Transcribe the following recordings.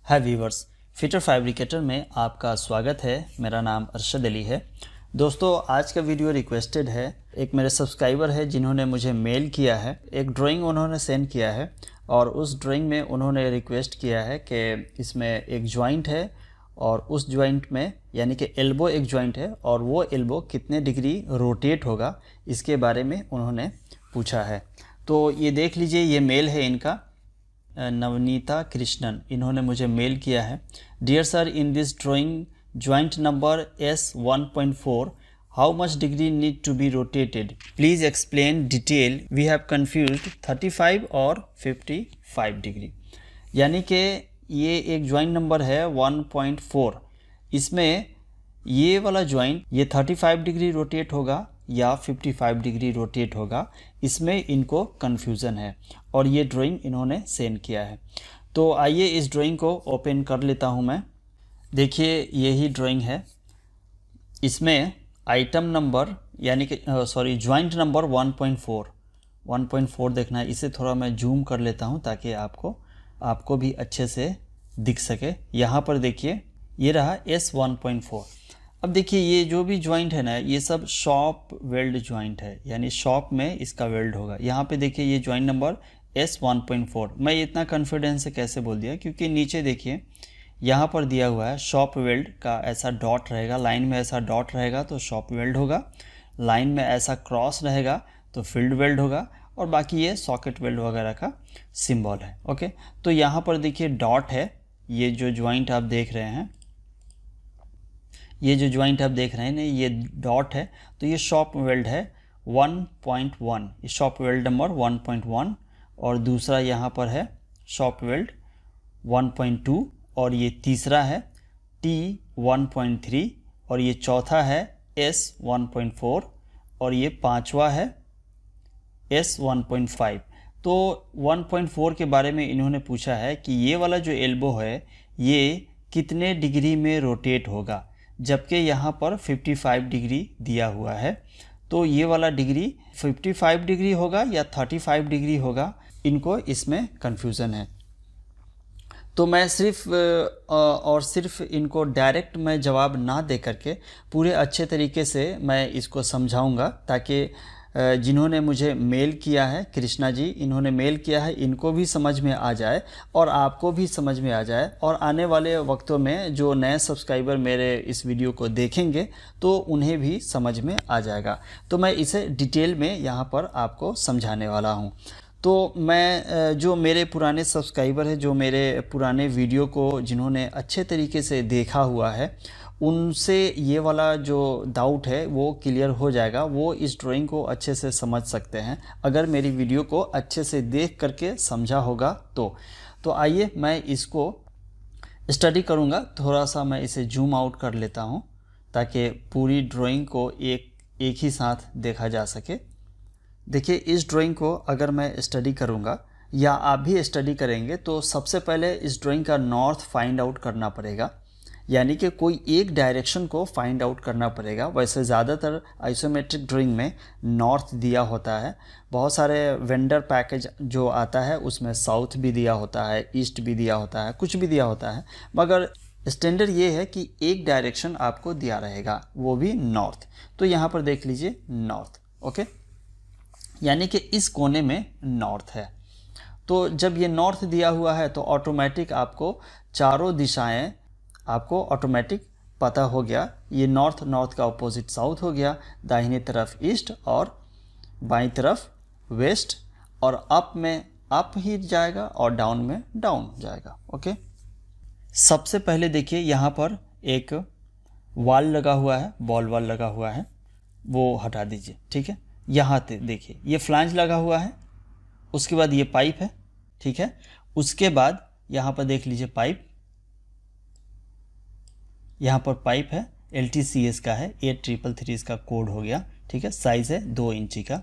हाय viewers, fitter fabricator में आपका स्वागत है। मेरा नाम अरशद अली है। दोस्तों, आज का वीडियो रिक्वेस्टेड है। एक मेरे सब्सक्राइबर है जिन्होंने मुझे मेल किया है, एक ड्राइंग उन्होंने सेंड किया है और उस ड्राइंग में उन्होंने रिक्वेस्ट किया है कि इसमें एक जॉइंट है और उस जॉइंट में यानी कि एल्बो एक जॉइंट है और वो एल्बो कितने डिग्री रोटेट होगा, इसके बारे में उन्होंने पूछा है। तो ये देख लीजिए, ये मेल है इनका, नवनीता कृष्णन। इन्होंने मुझे मेल किया है। Dear sir, in this drawing joint number S1.4 how much degree need to be rotated, please explain detail, we have confused 35 और 55 डिग्री। यानी कि ये एक जॉइंट नंबर है 1.4। इसमें ये वाला जॉइंट ये 35 डिग्री रोटेट होगा या 55 डिग्री रोटेट होगा, इसमें इनको कन्फ्यूज़न है और ये ड्राइंग इन्होंने सेंड किया है। तो आइए इस ड्राइंग को ओपन कर लेता हूँ मैं। देखिए, यही ड्राइंग है। इसमें आइटम नंबर यानी कि जॉइंट नंबर 1.4 देखना है। इसे थोड़ा मैं जूम कर लेता हूँ ताकि आपको भी अच्छे से दिख सके। यहाँ पर देखिए, ये रहा S1.4। अब देखिए, ये जो भी जॉइंट है ना, ये सब शॉप वेल्ड जॉइंट है, यानी शॉप में इसका वेल्ड होगा। यहाँ पे देखिए, ये जॉइंट नंबर S1.4। मैं इतना कॉन्फिडेंस से कैसे बोल दिया, क्योंकि नीचे देखिए यहाँ पर दिया हुआ है शॉप वेल्ड का ऐसा डॉट रहेगा, लाइन में ऐसा डॉट रहेगा तो शॉप वेल्ड होगा, लाइन में ऐसा क्रॉस रहेगा तो फील्ड वेल्ड होगा, और बाकी ये सॉकेट वेल्ड वगैरह का सिंबल है। ओके, तो यहाँ पर देखिए डॉट है। ये जो जॉइंट आप देख रहे हैं, ना, ये डॉट है, तो ये शॉप वेल्ड है 1.1, ये शॉप वेल्ड नंबर 1.1, और दूसरा यहाँ पर है शॉप वेल्ड 1.2, और ये तीसरा है T1.3, और ये चौथा है S1.4, और ये पांचवा है S1.5। तो 1.4 के बारे में इन्होंने पूछा है कि ये वाला जो एल्बो है ये कितने डिग्री में रोटेट होगा, जबकि यहाँ पर 55 डिग्री दिया हुआ है। तो ये वाला डिग्री 55 डिग्री होगा या 35 डिग्री होगा, इनको इसमें कन्फ्यूज़न है। तो मैं सिर्फ इनको डायरेक्ट मैं जवाब ना दे करके पूरे अच्छे तरीके से मैं इसको समझाऊंगा, ताकि जिन्होंने मुझे मेल किया है, कृष्णा जी इन्होंने मेल किया है, इनको भी समझ में आ जाए और आपको भी समझ में आ जाए, और आने वाले वक्तों में जो नए सब्सक्राइबर मेरे इस वीडियो को देखेंगे तो उन्हें भी समझ में आ जाएगा। तो मैं इसे डिटेल में यहाँ पर आपको समझाने वाला हूँ। तो मैं जो मेरे पुराने सब्सक्राइबर हैं, जो मेरे पुराने वीडियो को जिन्होंने अच्छे तरीके से देखा हुआ है, उनसे ये वाला जो डाउट है वो क्लियर हो जाएगा। वो इस ड्राइंग को अच्छे से समझ सकते हैं अगर मेरी वीडियो को अच्छे से देख करके समझा होगा तो आइए मैं इसको स्टडी करूँगा। थोड़ा सा मैं इसे जूम आउट कर लेता हूँ ताकि पूरी ड्राइंग को एक ही साथ देखा जा सके। देखिए, इस ड्राइंग को अगर मैं स्टडी करूँगा या आप भी स्टडी करेंगे तो सबसे पहले इस ड्राइंग का नॉर्थ फाइंड आउट करना पड़ेगा, यानी कि कोई एक डायरेक्शन को फाइंड आउट करना पड़ेगा। वैसे ज़्यादातर आइसोमेट्रिक ड्राइंग में नॉर्थ दिया होता है। बहुत सारे वेंडर पैकेज जो आता है उसमें साउथ भी दिया होता है, ईस्ट भी दिया होता है, कुछ भी दिया होता है, मगर स्टैंडर्ड ये है कि एक डायरेक्शन आपको दिया रहेगा, वो भी नॉर्थ। तो यहाँ पर देख लीजिए नॉर्थ। ओके, यानी कि इस कोने में नॉर्थ है। तो जब ये नॉर्थ दिया हुआ है तो ऑटोमेटिक आपको चारों दिशाएं आपको ऑटोमेटिक पता हो गया। ये नॉर्थ का अपोजिट साउथ हो गया, दाहिने तरफ ईस्ट और बाईं तरफ वेस्ट, और अप में अप ही जाएगा और डाउन में डाउन जाएगा। ओके, सबसे पहले देखिए यहाँ पर एक वाल लगा हुआ है, बॉल वाल लगा हुआ है, वो हटा दीजिए। ठीक है, यहाँ पे देखिए ये फ्लांज लगा हुआ है, उसके बाद ये पाइप है। ठीक है, उसके बाद यहाँ पर देख लीजिए पाइप, यहाँ पर पाइप है, LTCS का है, 8333 इसका कोड हो गया। ठीक है, साइज है 2 इंची का,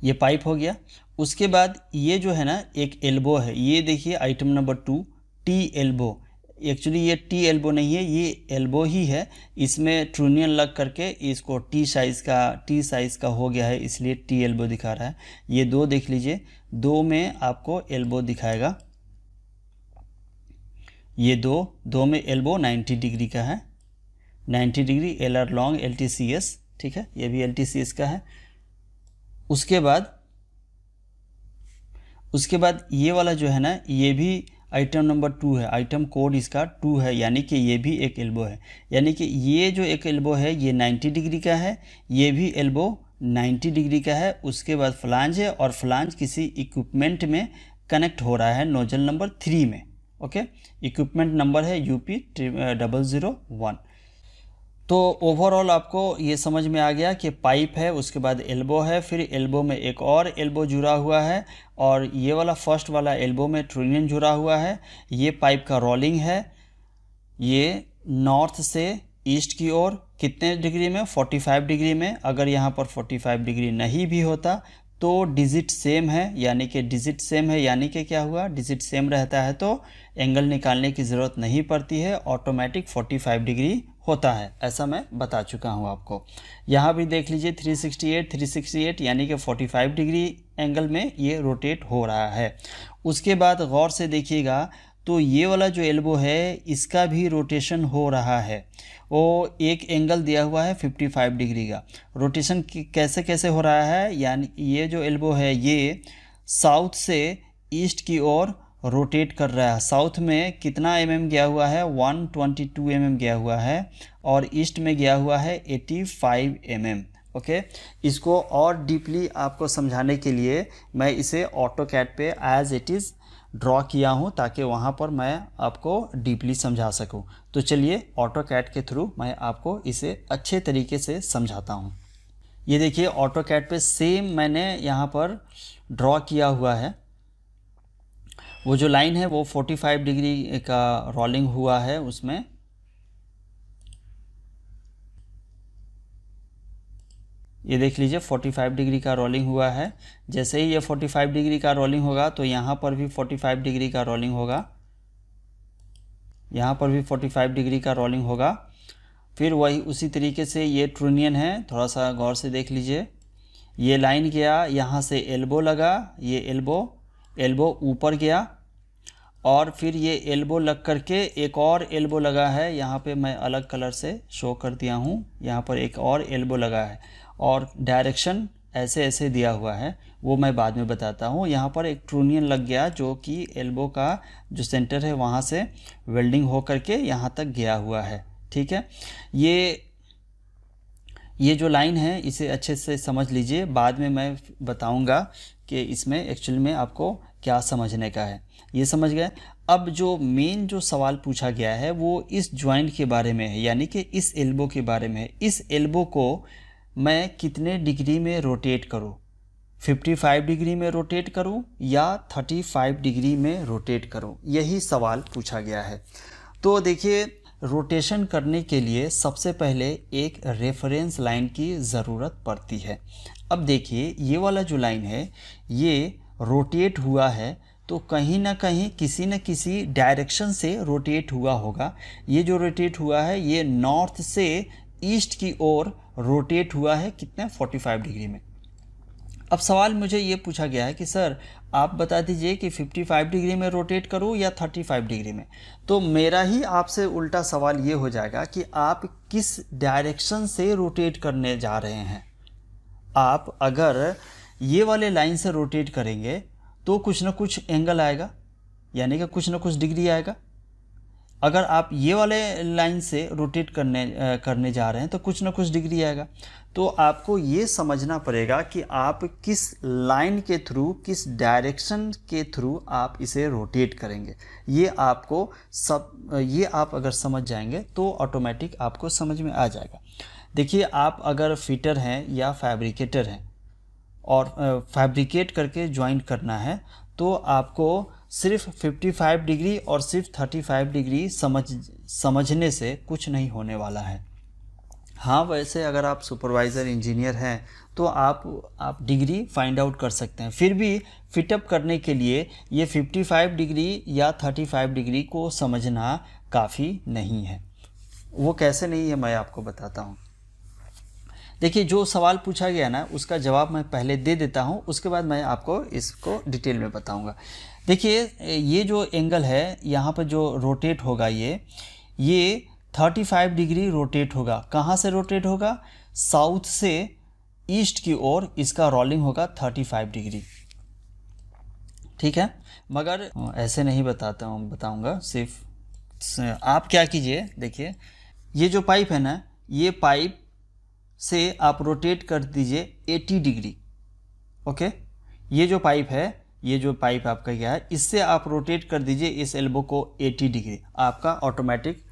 ये पाइप हो गया। उसके बाद ये जो है ना एक एल्बो है, ये देखिए item number 2 T elbow. Actually ये टी एल्बो नहीं है, ये एल्बो ही है। इसमें ट्रूनियन लग करके इसको टी साइज़ का हो गया है, इसलिए टी एल्बो दिखा रहा है। ये दो देख लीजिए, दो में आपको एल्बो दिखाएगा। ये दो में एल्बो 90 डिग्री का है, 90 डिग्री LR लॉन्ग LTCS, ठीक है, ये भी LTCS का है। उसके बाद ये वाला जो है ना, ये भी आइटम नंबर 2 है, आइटम कोड इसका 2 है, यानी कि ये भी एक एल्बो है। यानी कि ये जो एक एल्बो है ये 90 डिग्री का है, ये भी एल्बो 90 डिग्री का है। उसके बाद फ्लांज है, और फ्लांज किसी इक्विपमेंट में कनेक्ट हो रहा है नोजल नंबर 3 में। ओके, इक्विपमेंट नंबर है UP001। तो ओवरऑल आपको ये समझ में आ गया कि पाइप है, उसके बाद एल्बो है, फिर एल्बो में एक और एल्बो जुड़ा हुआ है, और ये वाला फर्स्ट वाला एल्बो में ट्रूनियन जुड़ा हुआ है। ये पाइप का रोलिंग है, ये नॉर्थ से ईस्ट की ओर कितने डिग्री में, 45 डिग्री में। अगर यहाँ पर 45 डिग्री नहीं भी होता तो डिजिट सेम है, यानी कि डिजिट सेम है, यानी कि क्या हुआ, डिजिट सेम रहता है तो एंगल निकालने की ज़रूरत नहीं पड़ती है, ऑटोमेटिक 45 डिग्री होता है। ऐसा मैं बता चुका हूँ आपको। यहाँ भी देख लीजिए 368 यानी कि 45 डिग्री एंगल में ये रोटेट हो रहा है। उसके बाद गौर से देखिएगा तो ये वाला जो एल्बो है इसका भी रोटेशन हो रहा है। वो एक एंगल दिया हुआ है 55 डिग्री का। रोटेशन कैसे कैसे हो रहा है, यानी ये जो एल्बो है ये साउथ से ईस्ट की ओर रोटेट कर रहा है। साउथ में कितना गया हुआ है, 122 गया हुआ है, और ईस्ट में गया हुआ है 85 ओके। इसको और डीपली आपको समझाने के लिए मैं इसे ऑटोकैड पे एज इट इज़ ड्रॉ किया हूँ, ताकि वहाँ पर मैं आपको डीपली समझा सकूँ। तो चलिए ऑटोकैड के थ्रू मैं आपको इसे अच्छे तरीके से समझाता हूँ। ये देखिए ऑटोकैड पे सेम मैंने यहाँ पर ड्रॉ किया हुआ है। वो जो लाइन है वो 45 डिग्री का रोलिंग हुआ है, उसमें ये देख लीजिए 45 डिग्री का रोलिंग हुआ है। जैसे ही ये 45 डिग्री का रोलिंग होगा तो यहाँ पर भी 45 डिग्री का रोलिंग होगा, यहाँ पर भी 45 डिग्री का रोलिंग होगा। फिर वही उसी तरीके से ये ट्रूनियन है, थोड़ा सा गौर से देख लीजिए। ये लाइन गया, यहाँ से एल्बो लगा, ये एल्बो ऊपर गया, और फिर ये एल्बो लग करके एक और एल्बो लगा है। यहाँ पे मैं अलग कलर से शो कर दिया हूँ, यहाँ पर एक और एल्बो लगा है, और डायरेक्शन ऐसे ऐसे दिया हुआ है, वो मैं बाद में बताता हूँ। यहाँ पर एक ट्रूनियन लग गया जो कि एल्बो का जो सेंटर है वहाँ से वेल्डिंग हो करके यहाँ तक गया हुआ है, ठीक है। ये जो लाइन है इसे अच्छे से समझ लीजिए, बाद में मैं बताऊँगा कि इसमें एक्चुअली में आपको क्या समझने का है। ये समझ गए। अब जो मेन जो सवाल पूछा गया है वो इस जॉइंट के बारे में है, यानी कि इस एल्बो के बारे में है। इस एल्बो को मैं कितने डिग्री में रोटेट करूं, 55 डिग्री में रोटेट करूं या 35 डिग्री में रोटेट करूं, यही सवाल पूछा गया है। तो देखिए रोटेशन करने के लिए सबसे पहले एक रेफरेंस लाइन की ज़रूरत पड़ती है। अब देखिए ये वाला जो लाइन है ये रोटेट हुआ है, तो कहीं ना कहीं किसी न किसी डायरेक्शन से रोटेट हुआ होगा। ये जो रोटेट हुआ है ये नॉर्थ से ईस्ट की ओर रोटेट हुआ है, कितने 45 डिग्री में। अब सवाल मुझे ये पूछा गया है कि सर आप बता दीजिए कि 55 डिग्री में रोटेट करूं या 35 डिग्री में। तो मेरा ही आपसे उल्टा सवाल ये हो जाएगा कि आप किस डायरेक्शन से रोटेट करने जा रहे हैं। आप अगर ये वाले लाइन से रोटेट करेंगे तो कुछ ना कुछ एंगल आएगा, यानी कि कुछ ना कुछ डिग्री आएगा। अगर आप ये वाले लाइन से रोटेट करने जा रहे हैं तो कुछ ना कुछ डिग्री आएगा। तो आपको ये समझना पड़ेगा कि आप किस लाइन के थ्रू, किस डायरेक्शन के थ्रू आप इसे रोटेट करेंगे। ये आप अगर समझ जाएंगे तो ऑटोमेटिक आपको समझ में आ जाएगा। देखिए आप अगर फिटर हैं या फैब्रिकेटर हैं और फैब्रिकेट करके ज्वाइंट करना है तो आपको सिर्फ 55 डिग्री और सिर्फ 35 डिग्री समझने से कुछ नहीं होने वाला है। हाँ, वैसे अगर आप सुपरवाइज़र इंजीनियर हैं तो आप डिग्री फाइंड आउट कर सकते हैं। फिर भी फिटअप करने के लिए ये 55 डिग्री या 35 डिग्री को समझना काफ़ी नहीं है। वो कैसे नहीं है मैं आपको बताता हूँ। देखिए जो सवाल पूछा गया ना उसका जवाब मैं पहले दे देता हूँ, उसके बाद मैं आपको इसको डिटेल में बताऊँगा। देखिए ये जो एंगल है यहाँ पर जो रोटेट होगा ये 35 डिग्री रोटेट होगा। कहाँ से रोटेट होगा? साउथ से ईस्ट की ओर इसका रोलिंग होगा 35 डिग्री। ठीक है, मगर ऐसे नहीं बताऊंगा। सिर्फ आप क्या कीजिए, देखिए ये जो पाइप है ना, ये पाइप से आप रोटेट कर दीजिए 80 डिग्री। ओके, ये जो पाइप है, ये जो पाइप आपका क्या है, इससे आप रोटेट कर दीजिए इस एल्बो को 80 डिग्री। आपका ऑटोमेटिक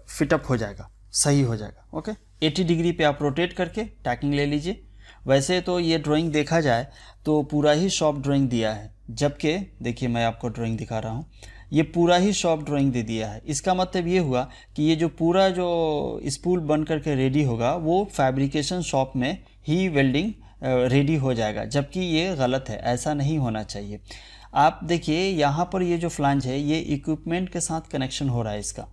फिटअप हो जाएगा, सही हो जाएगा। ओके, 80 डिग्री पे आप रोटेट करके टैकिंग ले लीजिए। वैसे तो ये ड्राइंग देखा जाए तो पूरा ही शॉप ड्राइंग दिया है, जबकि देखिए मैं आपको ड्राइंग दिखा रहा हूँ, ये पूरा ही शॉप ड्राइंग दे दिया है। इसका मतलब ये हुआ कि ये जो पूरा जो स्पूल बन करके रेडी होगा वो फैब्रिकेशन शॉप में ही वेल्डिंग रेडी हो जाएगा, जबकि ये गलत है, ऐसा नहीं होना चाहिए। आप देखिए यहाँ पर ये जो फ्लांज है ये इक्विपमेंट के साथ कनेक्शन हो रहा है इसका,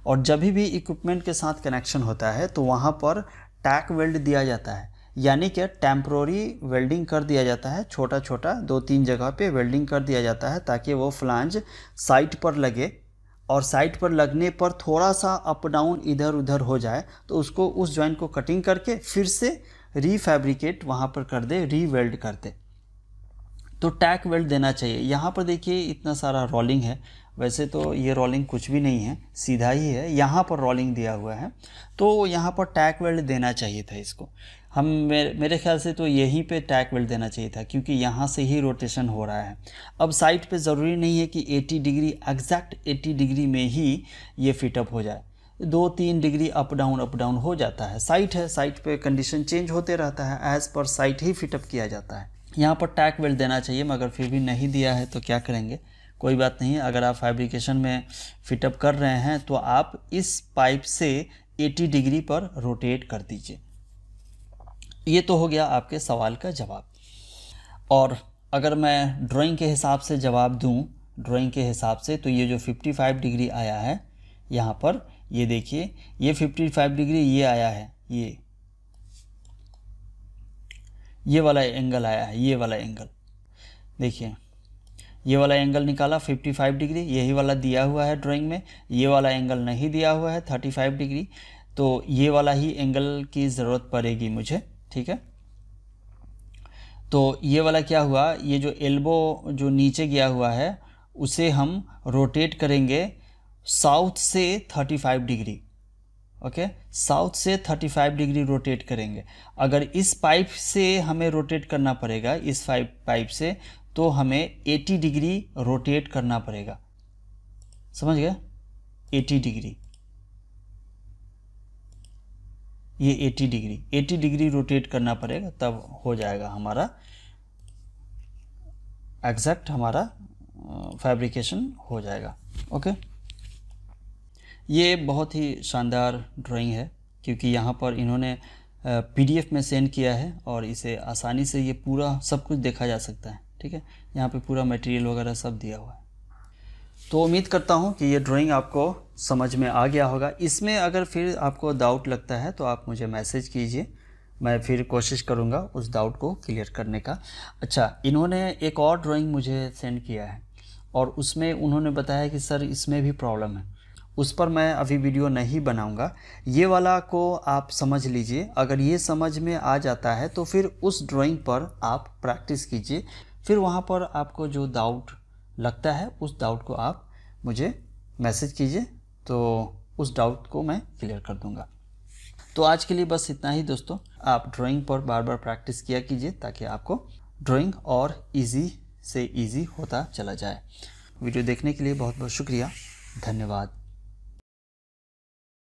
और जब भी इक्विपमेंट के साथ कनेक्शन होता है तो वहाँ पर टैक वेल्ड दिया जाता है, यानी कि टेम्प्रोरी वेल्डिंग कर दिया जाता है। छोटा छोटा 2-3 जगह पे वेल्डिंग कर दिया जाता है ताकि वो फ्लांज साइट पर लगे, और साइट पर लगने पर थोड़ा सा अप डाउन इधर उधर हो जाए तो उसको उस जॉइंट को कटिंग करके फिर से रीफैब्रिकेट वहाँ पर कर दे, रीवेल्ड कर दे। तो टैक वेल्ड देना चाहिए। यहाँ पर देखिए इतना सारा रोलिंग है, वैसे तो ये रोलिंग कुछ भी नहीं है, सीधा ही है, यहाँ पर रोलिंग दिया हुआ है, तो यहाँ पर टैक वेल्ड देना चाहिए था इसको। मेरे ख्याल से तो यहीं पे टैक वेल्ड देना चाहिए था, क्योंकि यहाँ से ही रोटेशन हो रहा है। अब साइड पे ज़रूरी नहीं है कि 80 डिग्री एग्जैक्ट 80 डिग्री में ही ये फिटअप हो जाए, 2-3 डिग्री अप डाउन हो जाता है। साइट है, साइट पे कंडीशन चेंज होते रहता है, एज़ पर साइट ही फिटअप किया जाता है। यहाँ पर टैक वेल्ड देना चाहिए, मगर फिर भी नहीं दिया है तो क्या करेंगे, कोई बात नहीं। अगर आप फैब्रिकेशन में फिटअप कर रहे हैं तो आप इस पाइप से 80 डिग्री पर रोटेट कर दीजिए। ये तो हो गया आपके सवाल का जवाब। और अगर मैं ड्राइंग के हिसाब से जवाब दूं, ड्राइंग के हिसाब से, तो ये जो 55 डिग्री आया है यहाँ पर, ये देखिए ये 55 डिग्री ये आया है, ये वाला एंगल आया है, ये वाला एंगल देखिए, ये वाला एंगल निकाला 55 डिग्री, यही वाला दिया हुआ है ड्राइंग में। ये वाला एंगल नहीं दिया हुआ है 35 डिग्री, तो ये वाला ही एंगल की ज़रूरत पड़ेगी मुझे। ठीक है, तो ये वाला क्या हुआ, ये जो एल्बो जो नीचे गया हुआ है उसे हम रोटेट करेंगे साउथ से 35 डिग्री। ओके, साउथ से 35 डिग्री रोटेट करेंगे। अगर इस पाइप से हमें रोटेट करना पड़ेगा, इस पाइप से, तो हमें 80 डिग्री रोटेट करना पड़ेगा। समझ गए? 80 डिग्री, ये 80 डिग्री रोटेट करना पड़ेगा, तब हो जाएगा हमारा एग्जैक्ट, हमारा फैब्रिकेशन हो जाएगा। ओके, ये बहुत ही शानदार ड्राइंग है, क्योंकि यहाँ पर इन्होंने PDF में सेंड किया है और इसे आसानी से ये पूरा सब कुछ देखा जा सकता है। ठीक है, यहाँ पे पूरा मटेरियल वगैरह सब दिया हुआ है। तो उम्मीद करता हूँ कि ये ड्राइंग आपको समझ में आ गया होगा। इसमें अगर फिर आपको डाउट लगता है तो आप मुझे मैसेज कीजिए, मैं फिर कोशिश करूँगा उस डाउट को क्लियर करने का। अच्छा, इन्होंने एक और ड्राइंग मुझे सेंड किया है और उसमें उन्होंने बताया कि सर इसमें भी प्रॉब्लम है, उस पर मैं अभी वीडियो नहीं बनाऊंगा। ये वाला को आप समझ लीजिए, अगर ये समझ में आ जाता है तो फिर उस ड्राइंग पर आप प्रैक्टिस कीजिए, फिर वहाँ पर आपको जो डाउट लगता है उस डाउट को आप मुझे मैसेज कीजिए, तो उस डाउट को मैं क्लियर कर दूंगा। तो आज के लिए बस इतना ही दोस्तों। आप ड्राइंग पर बार बार प्रैक्टिस किया कीजिए ताकि आपको ड्राइंग और इजी से इजी होता चला जाए। वीडियो देखने के लिए बहुत बहुत शुक्रिया, धन्यवाद।